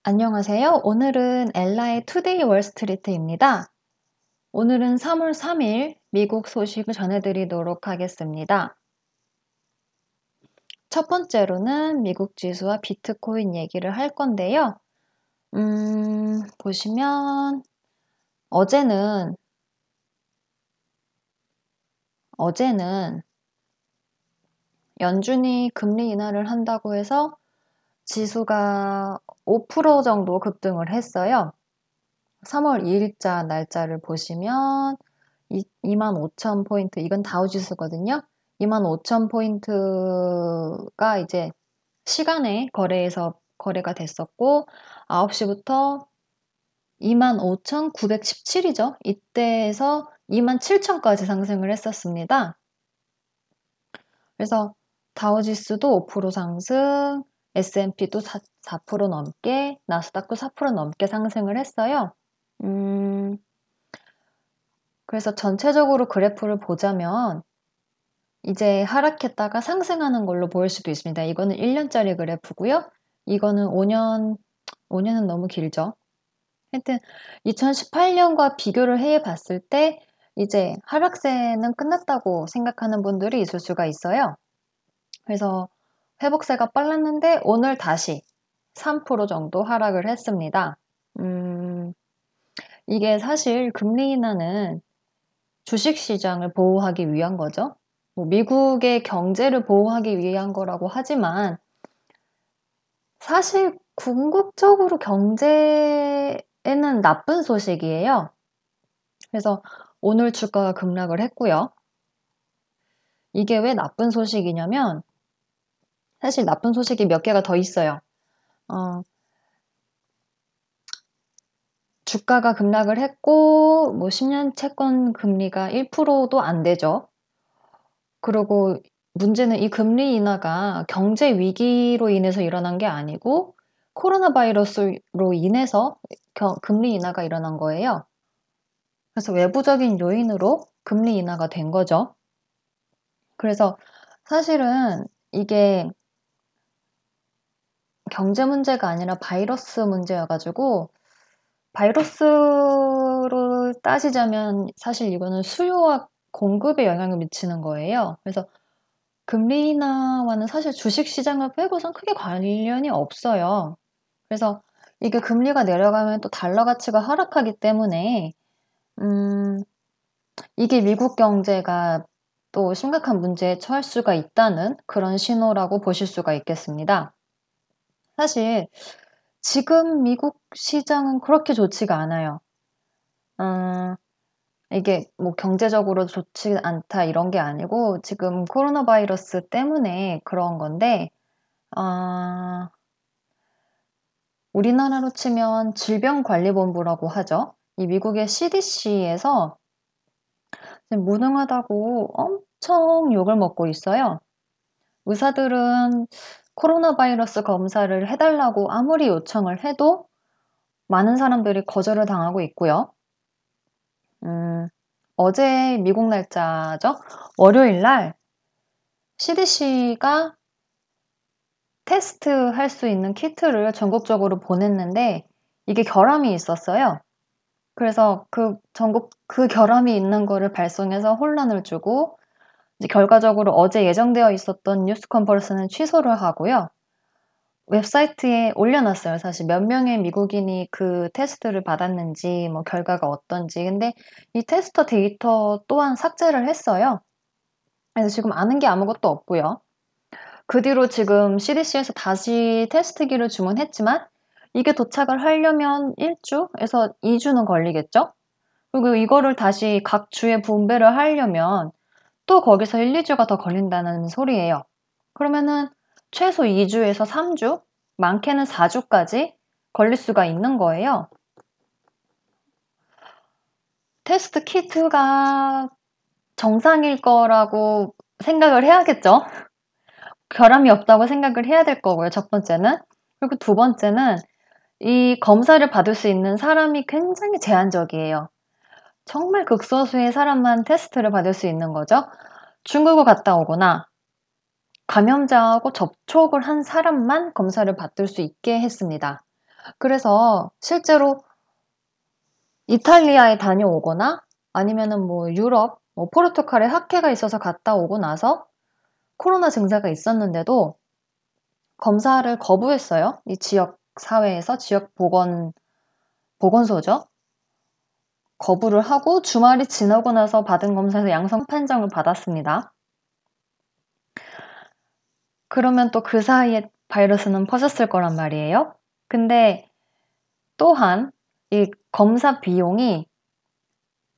안녕하세요. 오늘은 엘라의 투데이 월스트리트입니다. 오늘은 3월 3일 미국 소식을 전해드리도록 하겠습니다. 첫 번째로는 미국 지수와 비트코인 얘기를 할 건데요. 보시면 어제는 연준이 금리 인하를 한다고 해서 지수가 5% 정도 급등을 했어요. 3월 2일자 날짜를 보시면 25,000포인트, 이건 다우지수거든요. 25,000포인트가 이제 시간에 거래가 됐었고, 9시부터 25,917이죠. 이때에서 27,000까지 상승을 했었습니다. 그래서 다우지수도 5% 상승, S&P도 4% 넘게, 나스닥도 4% 넘게 상승을 했어요. 그래서 전체적으로 그래프를 보자면 이제 하락했다가 상승하는 걸로 보일 수도 있습니다. 이거는 1년짜리 그래프고요. 이거는 5년은 너무 길죠. 하여튼 2018년과 비교를 해 봤을 때 이제 하락세는 끝났다고 생각하는 분들이 있을 수가 있어요. 그래서 회복세가 빨랐는데 오늘 다시 3% 정도 하락을 했습니다. 이게 사실 금리 인하는 주식시장을 보호하기 위한 거죠. 미국의 경제를 보호하기 위한 거라고 하지만 사실 궁극적으로 경제에는 나쁜 소식이에요. 그래서 오늘 주가가 급락을 했고요. 이게 왜 나쁜 소식이냐면 사실 나쁜 소식이 몇 개가 더 있어요. 주가가 급락을 했고 10년 채권 금리가 1%도 안 되죠. 그리고 문제는 이 금리 인하가 경제 위기로 인해서 일어난 게 아니고 코로나 바이러스로 인해서 금리 인하가 일어난 거예요. 그래서 외부적인 요인으로 금리 인하가 된 거죠. 그래서 사실은 이게 경제 문제가 아니라 바이러스 문제여가지고 바이러스로 따지자면 사실 이거는 수요와 공급에 영향을 미치는 거예요. 그래서 금리 인하와는 사실 주식시장을 빼고선 크게 관련이 없어요. 그래서 이게 금리가 내려가면 또 달러 가치가 하락하기 때문에 이게 미국 경제가 또 심각한 문제에 처할 수가 있다는 그런 신호라고 보실 수가 있겠습니다. 사실 지금 미국 시장은 그렇게 좋지가 않아요. 이게 경제적으로 좋지 않다 이런 게 아니고 지금 코로나 바이러스 때문에 그런 건데 우리나라로 치면 질병관리본부라고 하죠. 이 미국의 CDC에서 무능하다고 엄청 욕을 먹고 있어요. 의사들은 코로나 바이러스 검사를 해달라고 아무리 요청을 해도 많은 사람들이 거절을 당하고 있고요. 어제 미국 날짜죠. 월요일 날 CDC가 테스트 할 수 있는 키트를 전국적으로 보냈는데 이게 결함이 있었어요. 그래서 그 결함이 있는 거를 발송해서 혼란을 주고 이제 결과적으로 어제 예정되어 있었던 뉴스 컨퍼런스는 취소를 하고요. 웹사이트에 올려놨어요. 사실 몇 명의 미국인이 그 테스트를 받았는지 결과가 어떤지. 근데 이 테스터 데이터 또한 삭제를 했어요. 그래서 지금 아는 게 아무것도 없고요. 그 뒤로 지금 CDC에서 다시 테스트기를 주문했지만 이게 도착을 하려면 1주에서 2주는 걸리겠죠? 그리고 이거를 다시 각 주에 분배를 하려면 또 거기서 1, 2주가 더 걸린다는 소리예요. 그러면은 최소 2주에서 3주, 많게는 4주까지 걸릴 수가 있는 거예요. 테스트 키트가 정상일 거라고 생각을 해야겠죠? 결함이 없다고 생각을 해야 될 거고요, 첫 번째는. 그리고 두 번째는 이 검사를 받을 수 있는 사람이 굉장히 제한적이에요. 정말 극소수의 사람만 테스트를 받을 수 있는 거죠. 중국을 갔다 오거나 감염자하고 접촉을 한 사람만 검사를 받을 수 있게 했습니다. 그래서 실제로 이탈리아에 다녀오거나 아니면은 뭐 유럽, 뭐 포르투갈에 학회가 있어서 갔다 오고 나서 코로나 증세가 있었는데도 검사를 거부했어요. 이 지역 사회에서 지역 보건소죠. 거부를 하고 주말이 지나고 나서 받은 검사에서 양성 판정을 받았습니다. 그러면 또 그 사이에 바이러스는 퍼졌을 거란 말이에요. 근데 또한 이 검사 비용이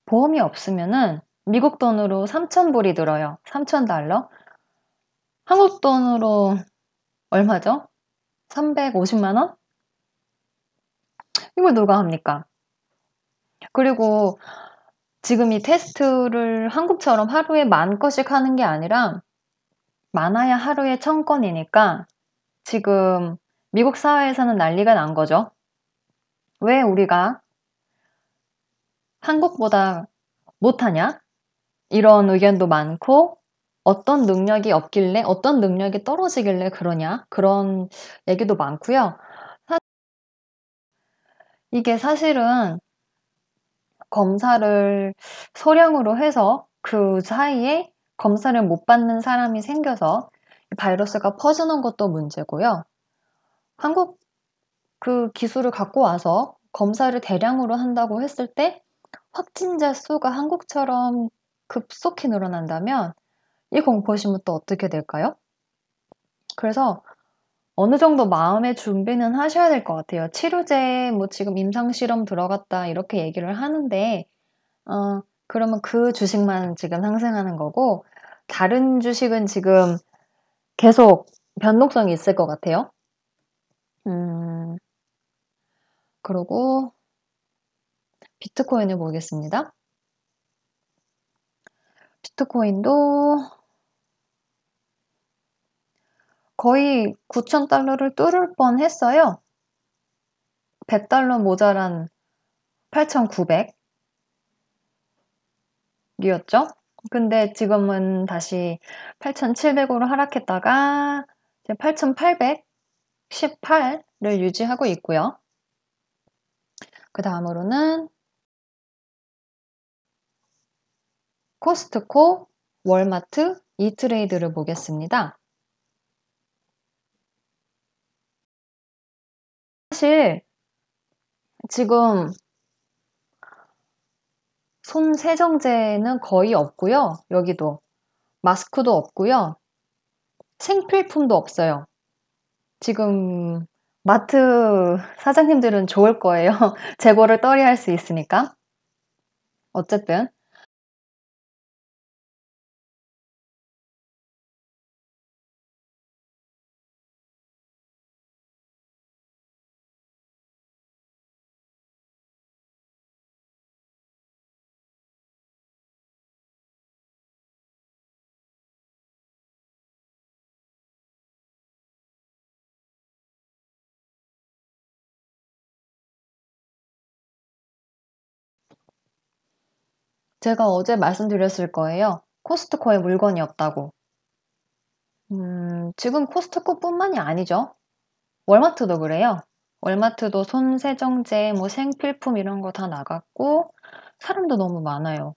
보험이 없으면은 미국 돈으로 3,000불이 들어요. 3,000달러. 한국 돈으로 얼마죠? 350만 원? 이걸 누가 합니까? 그리고 지금 이 테스트를 한국처럼 하루에 10,000건씩 하는 게 아니라 많아야 하루에 1,000건이니까 지금 미국 사회에서는 난리가 난 거죠. 왜 우리가 한국보다 못하냐? 이런 의견도 많고 어떤 능력이 없길래 어떤 능력이 떨어지길래 그러냐? 그런 얘기도 많고요. 이게 사실은 검사를 소량으로 해서 그 사이에 검사를 못 받는 사람이 생겨서 바이러스가 퍼지는 것도 문제고요. 한국 그 기술을 갖고 와서 검사를 대량으로 한다고 했을 때 확진자 수가 한국처럼 급속히 늘어난다면 이 공포심은 또 어떻게 될까요? 그래서 어느 정도 마음의 준비는 하셔야 될 것 같아요. 치료제 뭐 지금 임상실험 들어갔다 이렇게 얘기를 하는데 그러면 그 주식만 지금 상승하는 거고 다른 주식은 지금 계속 변동성이 있을 것 같아요. 그리고 비트코인을 보겠습니다. 비트코인도 거의 9,000달러를 뚫을 뻔 했어요. 100달러 모자란 8,900이었죠? 근데 지금은 다시 8,700으로 하락했다가 8,818을 유지하고 있고요. 그 다음으로는 코스트코, 월마트, 이트레이드를 보겠습니다. 사실 지금 손 세정제는 거의 없고요. 여기도 마스크도 없고요. 생필품도 없어요. 지금 마트 사장님들은 좋을 거예요. 재고를 떨이할 수 있으니까. 어쨌든 제가 어제 말씀드렸을 거예요. 코스트코에 물건이 없다고. 지금 코스트코뿐만이 아니죠. 월마트도 그래요. 월마트도 손 세정제, 뭐 생필품 이런 거 다 나갔고 사람도 너무 많아요.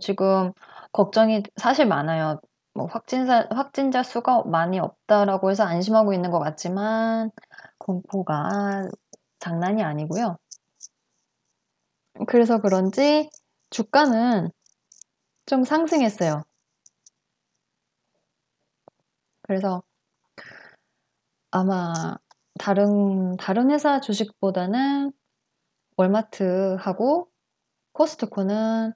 지금 걱정이 사실 많아요. 뭐 확진자 수가 많이 없다라고 해서 안심하고 있는 것 같지만 공포가 장난이 아니고요. 그래서 그런지 주가는 좀 상승했어요. 그래서 아마 다른 회사 주식보다는 월마트하고 코스트코는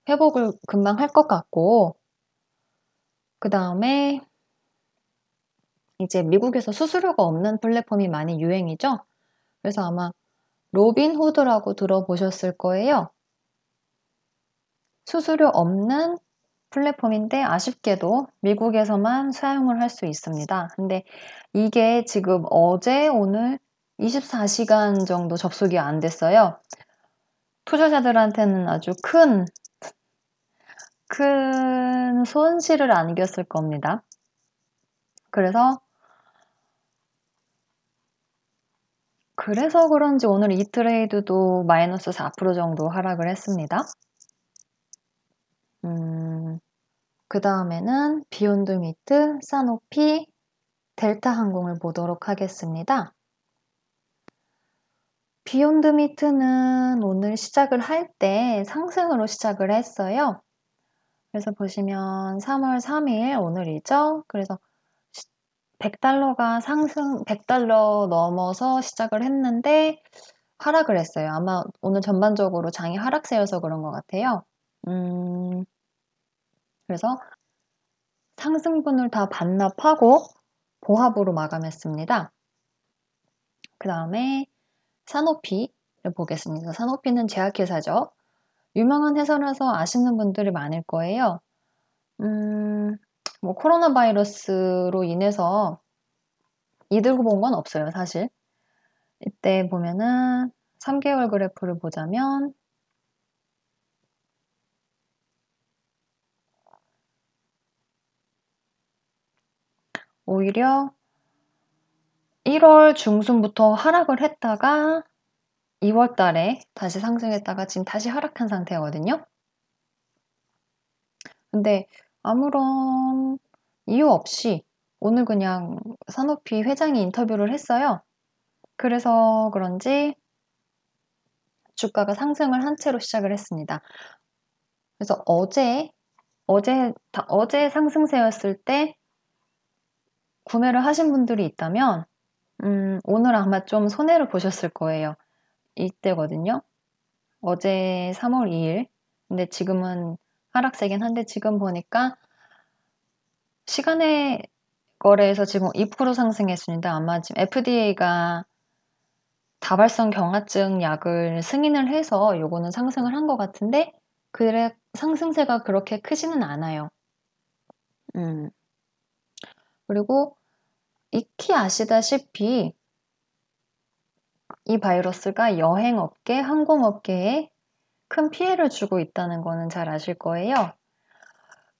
회복을 금방 할 것 같고, 그 다음에 이제 미국에서 수수료가 없는 플랫폼이 많이 유행이죠. 그래서 아마 로빈후드라고 들어보셨을 거예요. 수수료 없는 플랫폼인데 아쉽게도 미국에서만 사용을 할 수 있습니다. 근데 이게 지금 어제 오늘 24시간 정도 접속이 안 됐어요. 투자자들한테는 아주 큰 손실을 안겼을 겁니다. 그래서 그래서 그런지 오늘 이 트레이드도 마이너스 4% 정도 하락을 했습니다. 그 다음에는 비욘드 미트, 사노피, 델타 항공을 보도록 하겠습니다. 비욘드 미트는 오늘 시작을 할 때 상승으로 시작을 했어요. 그래서 보시면 3월 3일 오늘이죠. 그래서 $100가 상승, $100 넘어서 시작을 했는데 하락을 했어요. 아마 오늘 전반적으로 장이 하락세여서 그런 것 같아요. 그래서 상승분을 다 반납하고 보합으로 마감했습니다. 그 다음에 사노피를 보겠습니다. 사노피는 제약회사죠. 유명한 회사라서 아시는 분들이 많을 거예요. 뭐 코로나 바이러스로 인해서 이들고 본 건 없어요, 사실. 이때 보면은 3개월 그래프를 보자면 오히려 1월 중순부터 하락을 했다가 2월 달에 다시 상승했다가 지금 다시 하락한 상태거든요. 근데 아무런 이유 없이 오늘 그냥 사노피 회장이 인터뷰를 했어요. 그래서 그런지 주가가 상승을 한 채로 시작을 했습니다. 그래서 어제 상승세였을 때 구매를 하신 분들이 있다면 오늘 아마 좀 손해를 보셨을 거예요. 이때거든요. 어제 3월 2일. 근데 지금은 하락세긴 한데 지금 보니까 시간의 거래에서 지금 2% 상승했습니다. 아마 지금 FDA가 다발성 경화증 약을 승인을 해서 요거는 상승을 한 것 같은데 그래 상승세가 그렇게 크지는 않아요. 그리고 익히 아시다시피 이 바이러스가 여행업계, 항공업계에 큰 피해를 주고 있다는 거는 잘 아실 거예요.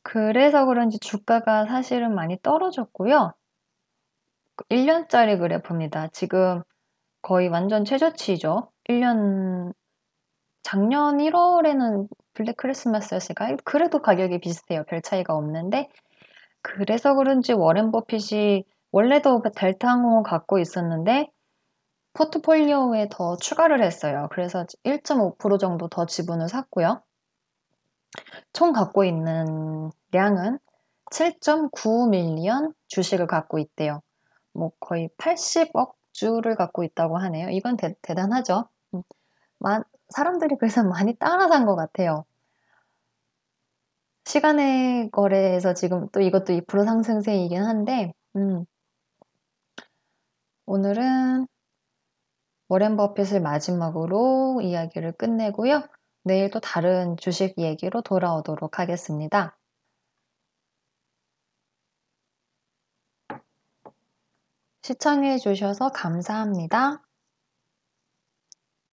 그래서 그런지 주가가 사실은 많이 떨어졌고요. 1년짜리 그래프입니다. 지금 거의 완전 최저치죠. 1년 작년 1월에는 블랙 크리스마스였으니까 그래도 가격이 비슷해요. 별 차이가 없는데 그래서 그런지 워렌 버핏이 원래도 델타 항공을 갖고 있었는데 포트폴리오에 더 추가를 했어요. 그래서 1.5% 정도 더 지분을 샀고요. 총 갖고 있는 량은 7.9밀리언 주식을 갖고 있대요. 뭐 거의 80억 주를 갖고 있다고 하네요. 이건 대단하죠. 사람들이 그래서 많이 따라 산 것 같아요. 시간의 거래에서 지금 또 이것도 2% 상승세이긴 한데 오늘은 워렌 버핏을 마지막으로 이야기를 끝내고요. 내일 또 다른 주식 얘기로 돌아오도록 하겠습니다. 시청해 주셔서 감사합니다.